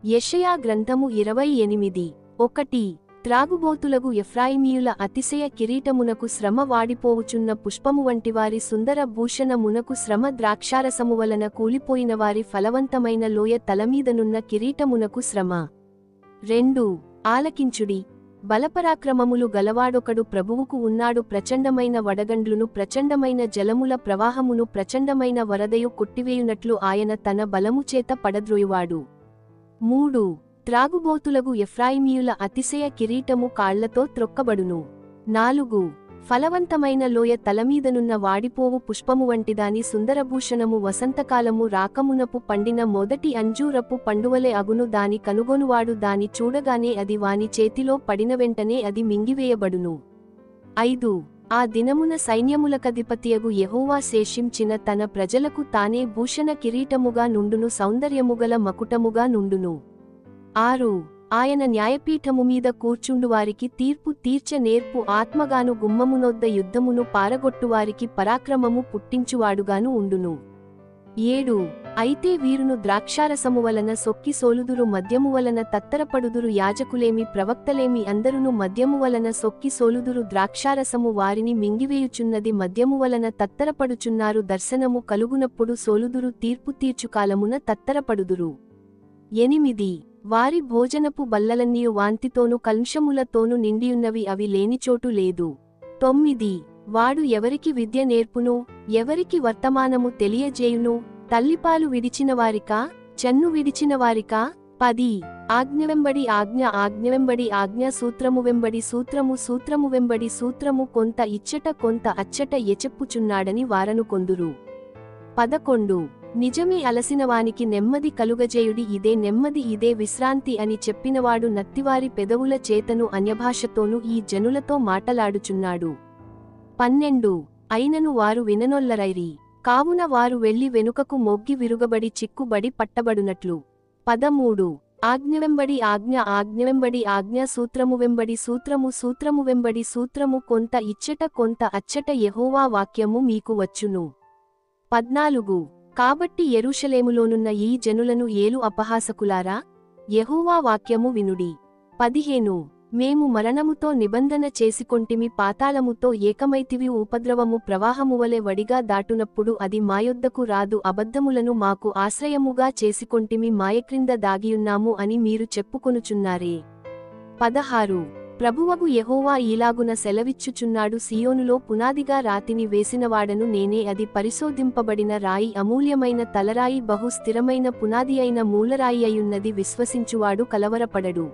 యెషయా గ్రంథము 28:1 త్రాగుబోతులగు ఎఫ్రాయిమీయుల అతిశయ కిరీటమునకు శ్రమ వాడిపోవుచున్న పుష్పము వంటివారి సుందర భూషణమునకు శ్రమ ద్రాక్షారసము వలన కూలిపోయినవారి ఫలవంతమైన లోయ తలమీదనున్న కిరీటమునకు శ్రమ. 2 ఆలకించుడి, బలపరాక్రమములు గలవాడొకడు ప్రభువుకు ఉన్నాడు. ప్రచండమైన వడగండ్లును ప్రచండమైన జలముల ప్రవాహమును ప్రచండమైన వరదయు కొట్టివేయునట్లు ఆయన తన బలముచేత పడద్రోయువాడు. 3 త్రాగుబోతులగు ఎఫ్రాయిమీయుల అతిశయ కిరీటము కాళ్లతో త్రొక్కబడును. 4 ఫలవంతమైన లోయ తలమీదనున్న వాడిపోవు పుష్పము వంటిదాని సుందరభూషణము వసంతకాలము రాకమునపు పండిన మొదటి అంజూరపు పండువలే అగును. దాని కనుగొనువాడు దాని చూడగానే అది వాని చేతిలో పడిన వెంటనే అది మింగివేయబడును. 5 ఆ దినమున సైన్యములకధిపతియగు యెహోవా శేషించిన తన ప్రజలకు తానే భూషణ కిరీటముగా నుండును, సౌందర్యముగల మకుటముగా నుండును. 6 ఆయన న్యాయపీఠము మీద కూర్చుండువారికి తీర్పు తీర్చ నేర్పు ఆత్మగాను గుమ్మమునొద్ద యుద్ధమును పారగొట్టువారికి పరాక్రమము పుట్టించువాడుగాను ఉండును. 7 అయితే వీరును ద్రాక్షారసము వలన సొక్కి సోలుదురు, మద్యము వలన తత్తరపడుదురు. యాజకులేమి ప్రవక్తలేమి అందరును మద్యము వలన సొక్కి సోలుదురు. ద్రాక్షారసము వారిని మింగివేయుచున్నది, మద్యము వలన తత్తరపడుచున్నారు. దర్శనము కలుగునప్పుడు సోలుదురు, తీర్పు తీర్చుకాలమున తత్తరపడుదురు. 8 వారి భోజనపు బల్లలన్నీయు వాంతితోను కల్మషములతోను నిండియున్నవి, అవి లేనిచోటు లేదు. 9 వాడు ఎవరికి విద్య నేర్పును, ఎవరికి వర్తమానము తెలియజేయును? తల్లిపాలు విడిచినవారికా, చెన్ను విడిచినవారికా? 10 ఆజ్ఞవెంబడి ఆజ్ఞ, ఆజ్ఞవెంబడి ఆజ్ఞ, సూత్రము వెంబడి సూత్రము, సూత్రము వెంబడి సూత్రము, కొంత ఇచ్చట కొంత అచ్చట ఎచెప్పుచున్నాడని వారను కొందురు. 11 నిజమే అలసినవానికి నెమ్మది కలుగజేయుడి, ఇదే నెమ్మది, ఇదే విశ్రాంతి అని చెప్పినవాడు నత్తివారి పెదవుల చేతను అన్యభాషతోనూ ఈ జనులతో మాటలాడుచున్నాడు. 12 అయినను వారు విననొల్లరైరి, కావున వారు వెళ్లి వెనుకకు మొగ్గి విరుగబడి చిక్కుబడి పట్టబడునట్లు. 13 ఆజ్ఞవెంబడి ఆజ్ఞ, ఆజ్ఞవెంబడి ఆజ్ఞ, సూత్రము వెంబడి సూత్రము, సూత్రము వెంబడి సూత్రము, కొంత ఇచ్చట కొంత అచ్చట యెహోవా వాక్యము మీకు వచ్చును. 14 కాబట్టి యెరూషలేములోనున్న ఈ జనులను ఏలు అపహాసకులారా, యెహోవా వాక్యము వినుడి. 15 మేము మరణముతో నిబంధన చేసికొంటిమి, పాతాళముతో ఏకమైతివి. ఉపద్రవము ప్రవాహమువలె వడిగా దాటునప్పుడు అది మాయొద్దకు రాదు. అబద్ధములను మాకు ఆశ్రయముగా చేసికొంటిమి, మాయక్రింద దాగియున్నాము అని మీరు చెప్పుకొనుచున్నారే. 16 ప్రభువగు యెహోవా ఈలాగున సెలవిచ్చుచున్నాడు, సియోనులో పునాదిగా రాతిని వేసినవాడను నేనే, అది పరిశోధింపబడిన రాయి, అమూల్యమైన తలరాయి, బహు స్థిరమైన పునాది అయిన మూలరాయి అయున్నది, విశ్వసించువాడు కలవరపడడు.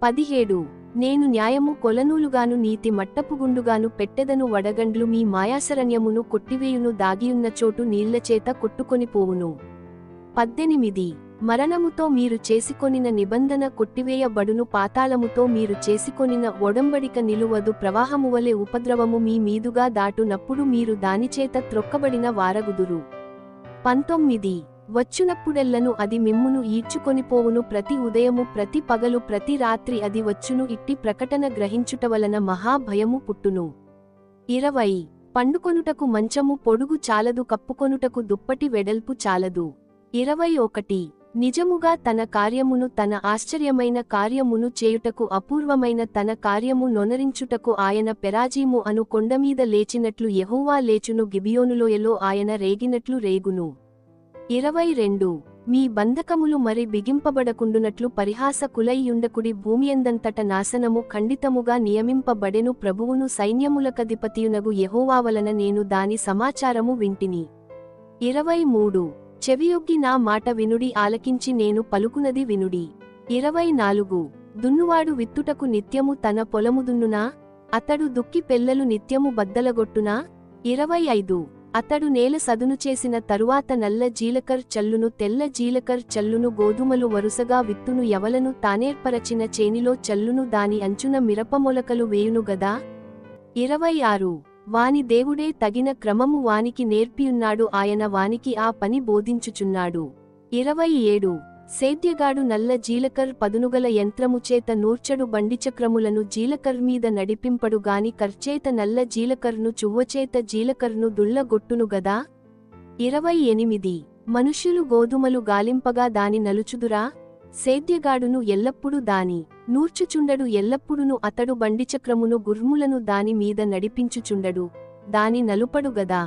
17 నేను న్యాయము కొలనూలుగాను నీతి మట్టపుగుండుగాను పెట్టెదను, వడగండ్లు మీ మాయాశరణ్యమును కొట్టివేయును, దాగియున్న చోటు నీళ్లచేత కొట్టుకొనిపోవును. 18 మరణముతో మీరు చేసికొనిన నిబంధన కొట్టివేయబడును, పాతాళముతో మీరు చేసికొనిన ఒడంబడిక నిలువదు. ప్రవాహమువలె ఉపద్రవము మీ మీదుగా దాటునప్పుడు మీరు దానిచేత త్రొక్కబడిన వారగుదురు. 19 వచ్చునప్పుడెల్లను అది మిమ్మును ఈడ్చుకొనిపోవును, ప్రతి ఉదయము ప్రతి పగలు ప్రతి రాత్రి అది వచ్చును. ఇట్టి ప్రకటన గ్రహించుటవలన మహాభయము పుట్టును. 20 పండుకొనుటకు మంచము పొడుగు చాలదు, కప్పుకొనుటకు దుప్పటి వెడల్పు చాలదు. 21 నిజముగా తన కార్యమును, తన ఆశ్చర్యమైన కార్యమును చేయుటకు, అపూర్వమైన తన కార్యము నొనరించుటకు ఆయన పెరాజీము అను కొండమీద లేచినట్లు యెహోవా లేచును, గిబియోనులోయలో ఆయన రేగినట్లు రేగును. 22 మీ బంధకములు మరి బిగింపబడకుండునట్లు పరిహాసకులైయుండకుడి, భూమియందంతట నాశనము ఖండితముగా నియమింపబడెను. ప్రభువును సైన్యములకధిపతియునగు యెహోవా వలన నేను దాని సమాచారము వింటిని. 23 చెవియొగ్గి నా మాట వినుడి, ఆలకించి నేను పలుకునది వినుడి. 24 దున్నువాడు విత్తుటకు నిత్యము తన పొలము దున్నునా? అతడు దుక్కి పెల్లలు నిత్యము బద్దలగొట్టునా? 25 అతడు నేల సదును చేసిన తరువాత నల్ల జీలకర్ చల్లును, తెల్ల జీలకర్ చల్లును, గోధుమలు వరుసగా విత్తును, యవలను తానేర్పరచిన చేనిలో చల్లును, దాని అంచున మిరపమొలకలు వేయును గదా. 26 వాని దేవుడే తగిన క్రమము వానికి నేర్పియున్నాడు, ఆయన వానికి ఆ పని బోధించుచున్నాడు. 27 సేద్యగాడు నల్ల జీలకర్ పదునుగల యంత్రముచేత నూర్చడు, బండిచక్రములను జీలకర్మీద నడిపింపడు గాని కర్చేత నల్ల జీలకర్ను చువ్వచేత జీలకర్ను దుళ్ళగొట్టును గదా. 28 మనుష్యులు గోధుమలు గాలింపగా దాని నలుచుదురా? సేద్యగాడును ఎల్లప్పుడు దాని నూర్చుచుండడు ఎల్లప్పుడును అతడు బండిచక్రమును గుర్ములను దాని మీద నడిపించుచుండడు దాని నలుపడు గదా.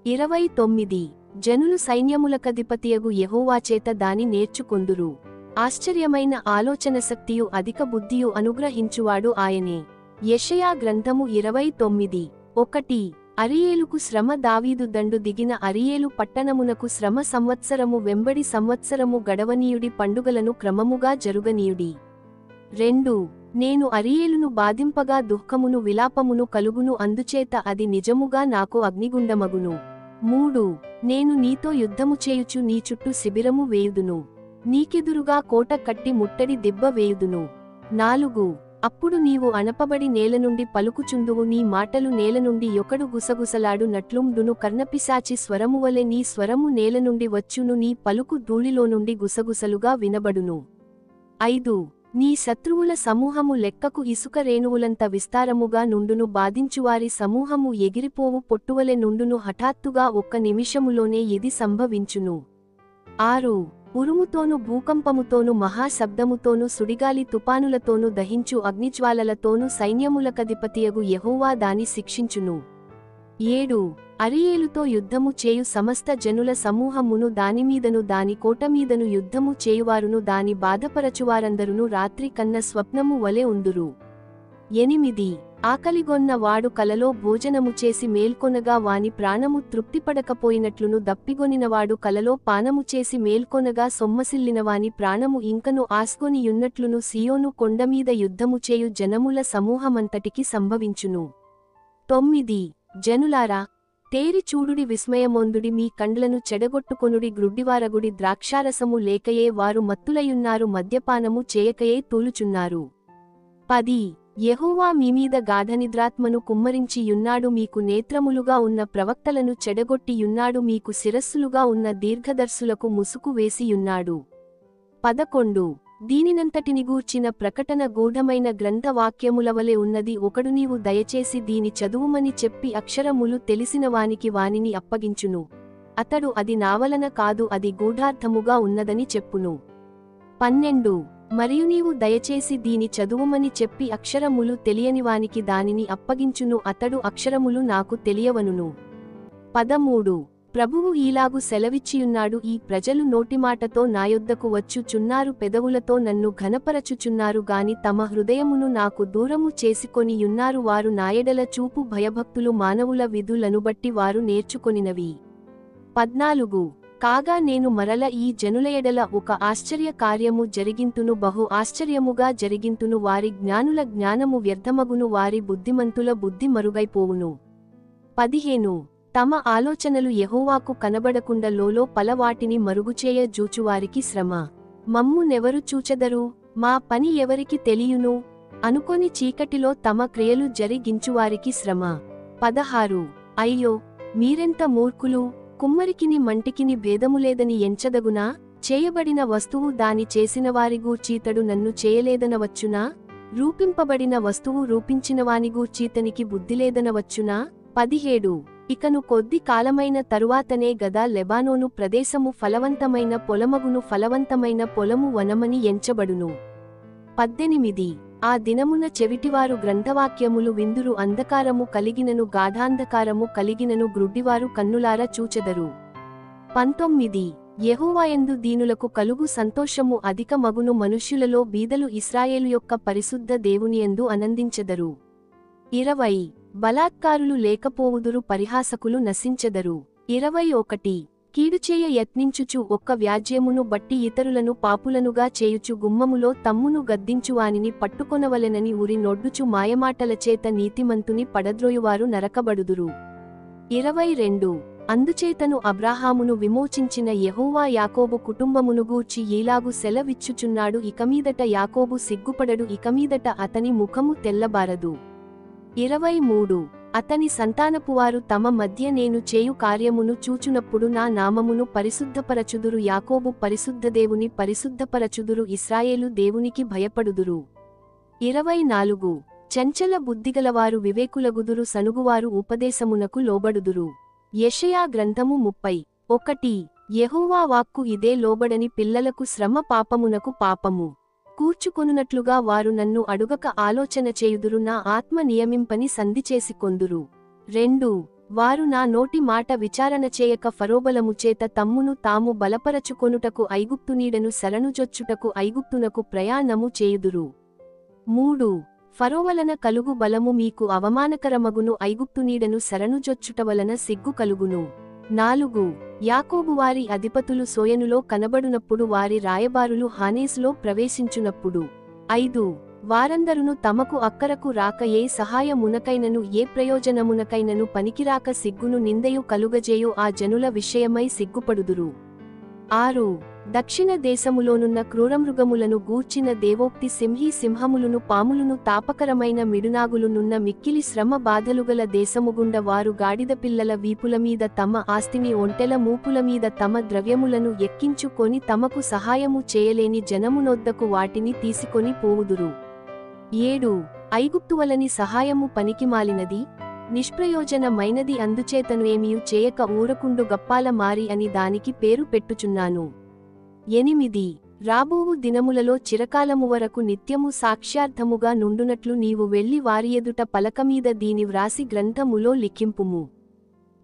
29 జనులు సైన్యములకధిపతియగు యెహోవాచేత దాని నేర్చుకొందురు. ఆశ్చర్యమైన ఆలోచనశక్తియు అధిక బుద్ధియు అనుగ్రహించువాడు ఆయనే. యెషయా గ్రంథము 29:1 అరియేలుకు శ్రమ దావీదు దండు దిగిన అరియేలు పట్టణమునకు శ్రమ సంవత్సరము వెంబడి సంవత్సరము గడవనీయుడి పండుగలను క్రమముగా జరుగనీయుడి. 2 నేను అరియేలును బాధింపగా దుఃఖమును విలాపమును కలుగును అందుచేత అది నిజముగా నాకు అగ్నిగుండమగును. 3 నేను నీతో యుద్ధము చేయుచు నీ చుట్టూ శిబిరము వేయుదును. నీకెదురుగా కోట కట్టి ముట్టడి దెబ్బ వేయుదును. 4 అప్పుడు నీవు అణపబడి నేల నుండి పలుకుచుందువు నీ మాటలు నేల నుండి యొకడు గుసగుసలాడు నట్లుండును కర్ణపిశాచి స్వరమువలె నీ స్వరము నేల నుండి వచ్చును నీ పలుకు ధూళిలో నుండి గుసగుసలుగా వినబడును. 5 నీ శత్రువుల సమూహము లెక్కకు ఇసుక రేణువులంత విస్తారముగా నుండును బాధించువారి సమూహము ఎగిరిపోవు పొట్టువలె నుండును హఠాత్తుగా ఒక్క నిమిషములోనే ఇది సంభవించును. 6 ఉరుముతోను భూకంపముతోను మహాశబ్దముతోను సుడిగాలి తుపానులతోను దహించు అగ్నిజ్వాలలతోను సైన్యములకధిపతియగు యెహోవా దాని శిక్షించును. 7 అరియేలుతో యుద్ధము చేయు సమస్త జనుల సమూహమును దానిమీదను దాని కోటమీదను యుద్ధము చేయువారును దాని బాధపరచువారందరును రాత్రి కన్న స్వప్నము వలె ఉందురు. 8 ఆకలిగొన్న వాడు కలలో భోజనము చేసి మేల్కొనగా వాని ప్రాణము తృప్తిపడకపోయినట్లును దప్పిగొనినవాడు కలలో పానము చేసి మేల్కొనగా సొమ్మసిల్లినవాని ప్రాణము ఇంకను ఆస్కొనియున్నట్లును సియోను కొండమీద యుద్ధము చేయు జనముల సమూహమంతటికి సంభవించును. 9 జనులారా తేరి చూడుడి విస్మయమొందుడి మీ కండ్లను చెడగొట్టుకొనుడి గ్రుడ్డివారగుడి ద్రాక్షారసము లేకయే వారు మత్తులయున్నారు మద్యపానము చేయకయే తూలుచున్నారు. 10 యెహోవా మీమీద గాఢనిద్రాత్మను కుమ్మరించి యున్నాడు మీకు నేత్రములుగా ఉన్న ప్రవక్తలను చెడగొట్టి యున్నాడు మీకు శిరస్సులుగా ఉన్న దీర్ఘదర్శులకు ముసుగు వేసియున్నాడు. 11 దీనినంతటిని గూర్చిన ప్రకటన గూఢమైన గ్రంథవాక్యములవలె ఉన్నది ఒకడు నీవు దయచేసి దీని చదువుమని చెప్పి అక్షరములు తెలిసినవానికి వానిని అప్పగించును. అతడు అది నావలన కాదు అది గూఢార్థముగా ఉన్నదని చెప్పును. 12 మరియు నీవు దయచేసి దీని చదువుమని చెప్పి అక్షరములు తెలియనివానికి దానిని అప్పగించును అతడు అక్షరములు నాకు తెలియవనును. 13 ప్రభువు ఈలాగు సెలవిచ్చియున్నాడు ఈ ప్రజలు నోటిమాటతో నాయొద్దకు వచ్చుచున్నారు పెదవులతో నన్ను ఘనపరచుచున్నారు గాని తమ హృదయమును నాకు దూరము చేసుకొని యున్నారు వారు నాయెడల చూపు భయభక్తులు మానవుల విధులనుబట్టి వారు నేర్చుకొనినవి. 14 కాగా నేను మరల ఈ జనులయెడల ఒక ఆశ్చర్య కార్యము జరిగింతును బహు ఆశ్చర్యముగా జరిగింతును వారి జ్ఞానుల జ్ఞానము వ్యర్థమగును వారి బుద్ధిమంతుల బుద్ధి మరుగైపోవును. 15 తమ ఆలోచనలు యెహోవాకు కనబడకుండ లోలోపల వాటిని మరుగుచేయ జూచువారికి శ్రమ. మమ్ము నెవరు చూచెదరు మా పని ఎవరికి తెలియును అనుకొని చీకటిలో తమ క్రియలు జరిగించువారికి శ్రమ. 16 అయ్యో మీరెంత మూర్ఖులు కుమ్మరికిని మంటికిని భేదములేదని ఎంచదగునా చేయబడిన వస్తువు దాని చేసినవారిగూర్చీతడు నన్ను చేయలేదనవచ్చునా రూపింపబడిన వస్తువు రూపించినవానిగూర్చీతనికి బుద్ధిలేదనవచ్చునా. 17 ఇకను కొద్ది కాలమైన తరువాతనే గదా లెబానోను ప్రదేశము ఫలవంతమైన పొలమగును ఫలవంతమైన పొలము వనమని ఎంచబడును. 18 ఆ దినమున చెవిటివారు గ్రంథవాక్యములు విందురు అంధకారము కలిగినను గాఢాంధకారము కలిగినను గ్రుడ్డివారు కన్నులార చూచెదరు. 19 యెహోవాయందు దీనులకు కలుగు సంతోషము అధిక మగును మనుష్యులలో బీదలు ఇశ్రాయేలు యొక్క పరిశుద్ధ దేవునియందు ఆనందించెదరు. 20 బలాత్కారులు లేకపోవుదురు పరిహాసకులు నశించెదరు. 21 కీడుచేయ యత్నించుచు ఒక్క వ్యాజ్యమును బట్టి ఇతరులను పాపులనుగా చేయుచు గుమ్మములో తమ్మును గద్దించువానిని పట్టుకొనవలెనని ఉరి నొడ్డుచు మాయమాటలచేత నీతిమంతుని పడద్రోయువారు నరకబడుదురు. 22 అందుచేతను అబ్రాహామును విమోచించిన యెహోవా యాకోబు కుటుంబమును గూర్చి ఈలాగు సెలవిచ్చుచున్నాడు ఇకమీదట యాకోబు సిగ్గుపడడు ఇకమీదట అతని ముఖము తెల్లబారదు. 23 అతని సంతానపువారు తమ మధ్య నేను చేయు కార్యమును చూచునప్పుడు నా నామమును పరిశుద్ధపరచుదురు యాకోబు పరిశుద్ధదేవుని పరిశుద్ధపరచుదురు ఇశ్రాయేలు దేవునికి భయపడుదురు. 24 చంచల బుద్ధిగలవారు వివేకులగుదురు సనుగువారు ఉపదేశమునకు లోబడుదురు. యెషయా గ్రంథము 30:1 యెహోవా వాక్కు ఇదే లోబడని పిల్లలకు శ్రమ పాపమునకు పాపము కూర్చుకొనునట్లుగా వారు నన్ను అడుగక ఆలోచన చేయుదురు నా ఆత్మ నియమింపని సంధిచేసి కొందురు. 2 వారు నా నోటి మాట విచారణ చేయక ఫరోబలము చేత తమ్మును తాము బలపరచుకొనుటకు ఐగుప్తునీడను శరణుజొచ్చుటకు ఐగుప్తునకు ప్రయాణము చేయుదురు. 3 ఫరోవలన కలుగు బలము మీకు అవమానకరమగును ఐగుప్తునీడను శరణుజొచ్చుట వలన సిగ్గు కలుగును. 4 యాకోబువారి అధిపతులు సోయనులో కనబడునప్పుడు వారి రాయబారులు హానేసులో ప్రవేశించునప్పుడు. 5 వారందరును తమకు అక్కరకు రాక ఏ సహాయమునకైనను ఏ ప్రయోజనమునకైనను పనికిరాక సిగ్గును నిందయు కలుగజేయు ఆ జనుల విషయమై సిగ్గుపడుదురు. 6 దక్షిణ దేశములోనున్న క్రూరమృగములను గూర్చిన దేవోక్తి సింహీ సింహములును పాములును తాపకరమైన మిడునాగులునున్న మిక్కిలి శ్రమ బాధలుగల దేశముగుండ వారు గాడిద పిల్లల వీపులమీద తమ ఆస్తిని ఒంటెల మూపులమీద తమ ద్రవ్యములను ఎక్కించుకొని తమకు సహాయము చేయలేని జనమునొద్దకు వాటిని తీసుకొని పోవుదురు. 7 ఐగుప్తువలని సహాయము పనికిమాలినది నిష్ప్రయోజనమైనది అందుచేతను ఏమియు చేయక ఊరకుండు గప్పాల మారి అని దానికి పేరు పెట్టుచున్నాను. 8 రాబోవు దినములలో చిరకాలము వరకు నిత్యము సాక్ష్యార్థముగా నుండునట్లు నీవు వెళ్లి వారి ఎదుట పలకమీద దీని వ్రాసి గ్రంథములో లిఖింపుము.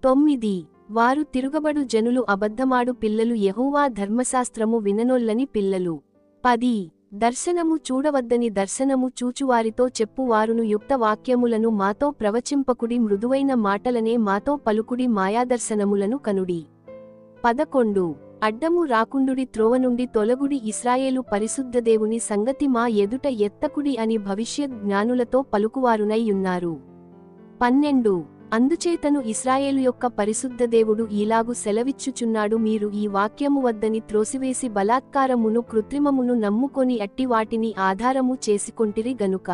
9 వారు తిరుగబడు జనులు అబద్ధమాడు పిల్లలు యెహోవా ధర్మశాస్త్రము విననొల్లని పిల్లలు. 10 దర్శనము చూడవద్దని దర్శనము చూచువారితో చెప్పు వారును యుక్త వాక్యములను మాతో ప్రవచింపకుడి మృదువైన మాటలనే మాతో పలుకుడి మాయాదర్శనములను కనుడి. 11 అడ్డము రాకుండుడి త్రోవ నుండి తొలగుడి ఇశ్రాయేలు పరిశుద్ధదేవుని సంగతి మా ఎదుట ఎత్తకుడి అని భవిష్యత్ జ్ఞానులతో పలుకువారునై యున్నారు. 12 అందుచేతను ఇశ్రాయేలు యొక్క పరిశుద్ధదేవుడు ఈలాగు సెలవిచ్చుచున్నాడు మీరు ఈ వాక్యము వద్దని త్రోసివేసి బలాత్కారమును కృత్రిమమును నమ్ముకొని అట్టి వాటిని ఆధారము చేసుకొంటిరి గనుక.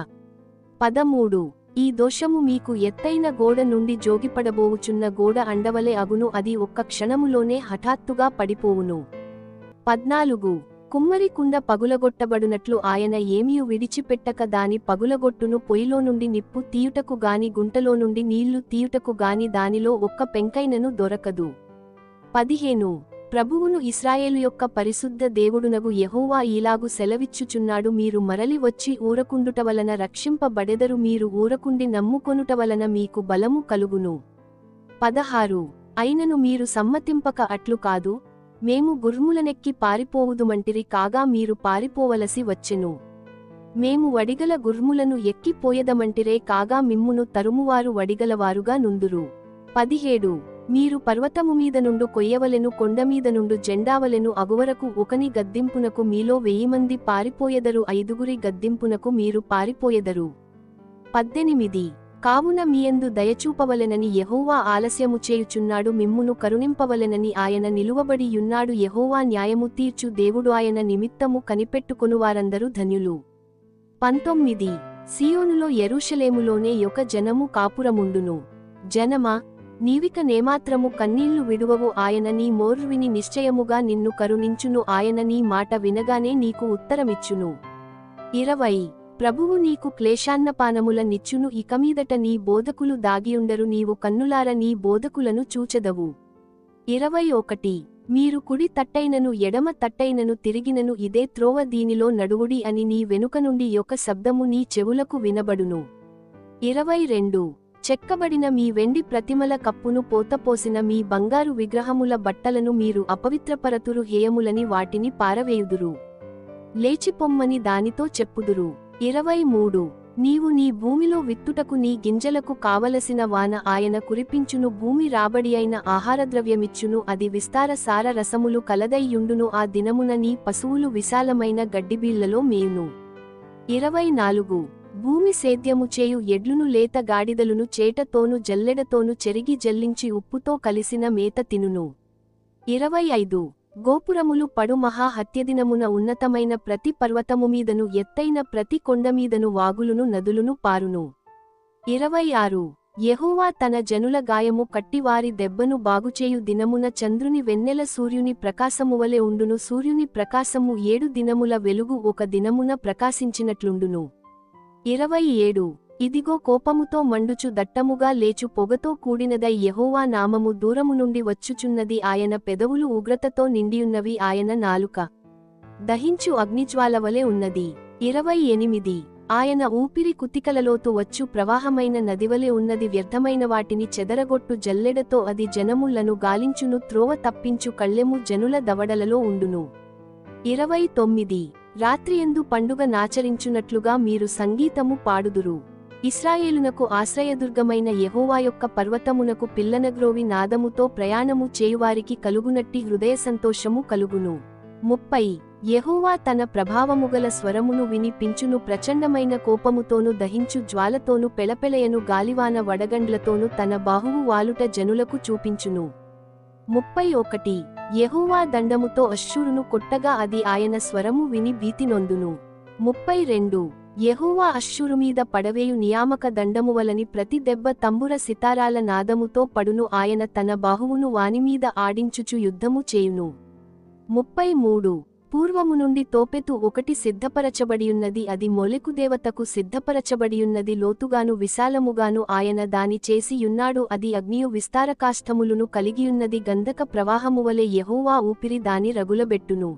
13 ఈ దోషము మీకు ఎత్తైన గోడ నుండి జోగిపడబోవుచున్న గోడ అండవలే అగును అది ఒక్క క్షణములోనే హఠాత్తుగా పడిపోవును. 14 కుమ్మరి కుండ పగులగొట్టబడునట్లు ఆయన ఏమియు విడిచిపెట్టక దాని పగులగొట్టును పొయ్యిలో నుండి నిప్పు తీయుటకు గాని గుంటలో నుండి నీళ్లు తీయుటకు గాని దానిలో ఒక్క పెంకైనను దొరకదు. 15 ప్రభువును ఇశ్రాయేలు యొక్క పరిశుద్ధ దేవుడునగు యెహోవా ఈలాగు సెలవిచ్చుచున్నాడు మీరు మరలి వచ్చి ఊరకుండుట వలన రక్షింపబడెదరు మీరు ఊరకుండి నమ్ముకొనుట వలన మీకు బలము కలుగును. 16 అయినను మీరు సమ్మతింపక అట్లు కాదు మేము గుర్ములనెక్కి పారిపోవుదుమంటిరి కాగా మీరు పారిపోవలసి వచ్చెను. మేము వడిగల గుర్ములను ఎక్కిపోయదమంటిరే కాగా మిమ్మును తరుమువారు వడిగలవారుగా నుందురు. 17 మీరు పర్వతము మీద నుండు కొయ్యవలెను కొండమీద నుండు జెండావలెను అగువరకు ఒకని గద్దింపునకు మీలో 1000 మంది పారిపోయెదరు 5 గద్దింపునకు మీరు పారిపోయెదరు. 18 కావున మీయందు దయచూపవలెనని యెహోవా ఆలస్యము చేయుచున్నాడు మిమ్మును కరుణింపవలెనని ఆయన నిలువబడి యున్నాడు యెహోవా న్యాయము తీర్చు దేవుడు ఆయన నిమిత్తము కనిపెట్టుకొనువారందరూ ధన్యులు. 19 సీయోనులో యెరూషలేములోనే యొక్క జనము కాపురముండును. జనమా నీవిక నేమాత్రము కన్నీళ్లు విడువవు ఆయన నీ మోర్రు విని నిశ్చయముగా నిన్ను కరుణించును ఆయన నీ మాట వినగానే నీకు ఉత్తరమిచ్చును. 20 ప్రభువు నీకు క్లేశాన్నపానముల నిచ్చును ఇకమీదట నీ బోధకులు దాగియుండరు నీవు కన్నులార నీ బోధకులను చూచెదవు. 21 మీరు కుడి తట్టైనను ఎడమ తట్టైనను తిరిగినను ఇదే త్రోవ దీనిలో నడువుడి అని నీ వెనుక నుండి యొక్క శబ్దము నీ చెవులకు వినబడును. 22 చెక్కబడిన మీ వెండి ప్రతిమల కప్పును పోతపోసిన మీ బంగారు విగ్రహముల బట్టలను మీరు అపవిత్రపరతురు హేయములని వాటిని పారవేయుదురు. లేచిపొమ్మని దానితో చెప్పుదురు. 23 నీవు నీ భూమిలో విత్తుటకు నీ గింజలకు కావలసిన వాన ఆయన కురిపించును భూమి రాబడి అయిన ఆహారద్రవ్యమిచ్చును అది విస్తార సార రసములు కలదైయుండును ఆ దినమున నీ పశువులు విశాలమైన గడ్డిబీళ్లలో మేయును. 24 భూమి సేద్యము చేయు ఎడ్లును లేత గాడిదలును చేటతోను జల్లెడతోను చెరిగి జల్లించి ఉప్పుతో కలిసిన మేత తినును. 25 గోపురములు పడు మహా హత్యదినమున ఉన్నతమైన ప్రతి పర్వతముమీదను ఎత్తైన ప్రతి కొండమీదను వాగులును నదులును పారును. 26 యెహోవా తన జనుల గాయము కట్టివారి దెబ్బను బాగుచేయు దినమున చంద్రుని వెన్నెల సూర్యుని ప్రకాశమువలె ఉండును సూర్యుని ప్రకాశము 7 దినముల వెలుగు ఒక దినమున ప్రకాశించినట్లుండును. 27 ఇదిగో కోపముతో మండుచు దట్టముగా లేచు పొగతో కూడినదై యెహోవా నామము దూరము నుండి వచ్చుచున్నది. ఆయన పెదవులు ఉగ్రతతో నిండియున్నవి. ఆయన నాలుక దహించు అగ్నిజ్వాలవలె ఉన్నది. 28 ఆయన ఊపిరి కుతికలలోతు వచ్చు ప్రవాహమైన నదివలె ఉన్నది. వ్యర్థమైన వాటిని చెదరగొట్టు జల్లెడతో అది జనములను గాలించును. త్రోవ తప్పించు కళ్ళెము జనుల దవడలలో ఉండును. 29 రాత్రియందు పండుగ నాచరించునట్లుగా మీరు సంగీతము పాడుదురు. ఇశ్రాయేలునకు ఆశ్రయదుర్గమైన యెహోవా యొక్క పర్వతమునకు పిల్లనగ్రోవి నాదముతో ప్రయాణము చేయువారికి కలుగునట్టి హృదయ సంతోషము కలుగును. 30 యెహోవా తన ప్రభావముగల స్వరమును వినిపించును. ప్రచండమైన కోపముతోను దహించు జ్వాలతోను పెళపెళయను గాలివాన వడగండ్లతోను తన బాహువు వాలుట జనులకు చూపించును. 31 యెహోవా దండముతో అశ్షూరును కొట్టగా అది ఆయన స్వరము విని భీతి నొందును. 32 యెహోవా అశ్షూరుమీద పడవేయు నియామక దండమువలని ప్రతి దెబ్బ తంబుర సితారాల నాదముతో పడును. ఆయన తన బాహువును వానిమీద ఆడించుచు యుద్ధము చేయును. 33 పూర్వము నుండి తోపెతు ఒకటి సిద్ధపరచబడియున్నది. అది మొలెకు దేవతకు సిద్ధపరచబడియున్నది. లోతుగాను విశాలముగాను ఆయన దాని చేసి యున్నాడు. అది అగ్నియు విస్తారకాష్ఠములును కలిగియున్నది. గంధక ప్రవాహమువలె యెహోవా ఊపిరి దాని రగులబెట్టును.